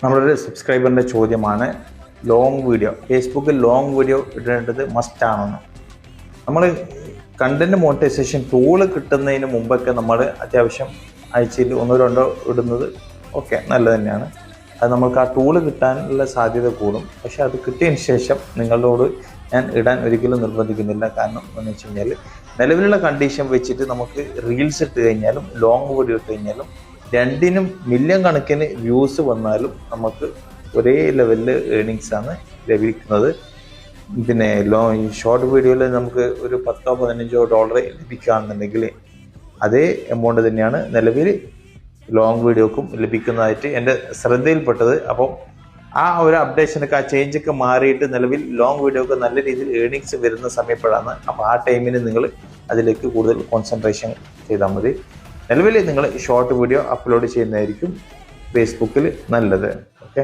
നമ്മളൊരു സബ്സ്ക്രൈബറിൻ്റെ ചോദ്യമാണ് long video ഫേസ്ബുക്കിൽ ലോങ് വീഡിയോ ഇടേണ്ടത് മസ്റ്റാണെന്ന്. നമ്മൾ കണ്ടന്റ് മോണിറ്റൈസേഷൻ ടൂള് കിട്ടുന്നതിന് മുമ്പൊക്കെ നമ്മൾ അത്യാവശ്യം ആഴ്ചയിൽ 1-2 ഇടുന്നത് ഓക്കെ നല്ലത് തന്നെയാണ്. അത് നമുക്ക് ആ ടൂള് കിട്ടാനുള്ള സാധ്യത കൂടും. പക്ഷെ അത് കിട്ടിയതിന് ശേഷം നിങ്ങളോട് ഞാൻ ഇടാൻ ഒരിക്കലും നിർബന്ധിക്കുന്നില്ല. കാരണം എന്ന് വെച്ച് കഴിഞ്ഞാൽ നിലവിലുള്ള കണ്ടീഷൻ വെച്ചിട്ട് നമുക്ക് റീൽസ് ഇട്ട് കഴിഞ്ഞാലും ലോങ് വീഡിയോ ഇട്ട് കഴിഞ്ഞാലും രണ്ടിനും മില്യൺ കണക്കിന് വ്യൂസ് വന്നാലും നമുക്ക് ഒരേ ലെവലിൽ ഏണിങ്സ് ആണ് ലഭിക്കുന്നത്. പിന്നെ ഷോർട്ട് വീഡിയോയിൽ നമുക്ക് ഒരു $10-15 ലഭിക്കുകയാണെന്നുണ്ടെങ്കിൽ അതേ എമൗണ്ട് തന്നെയാണ് നിലവിൽ ലോങ് വീഡിയോക്കും ലഭിക്കുന്നതായിട്ട് എൻ്റെ ശ്രദ്ധയിൽപ്പെട്ടത്. അപ്പം ആ ഒരു അപ്ഡേഷനൊക്കെ ആ ചേഞ്ചൊക്കെ മാറിയിട്ട് നിലവിൽ ലോങ് വീഡിയോക്ക് നല്ല രീതിയിൽ ഏണിങ്സ് വരുന്ന സമയപ്പോഴാണ്. അപ്പോൾ ആ ടൈമിന് നിങ്ങൾ അതിലേക്ക് കൂടുതൽ കോൺസെൻട്രേഷൻ ചെയ്താൽ മതി. നിലവിൽ നിങ്ങൾ ഷോർട്ട് വീഡിയോ അപ്ലോഡ് ചെയ്യുന്നതായിരിക്കും ഫേസ്ബുക്കിൽ നല്ലത്. ഓക്കെ.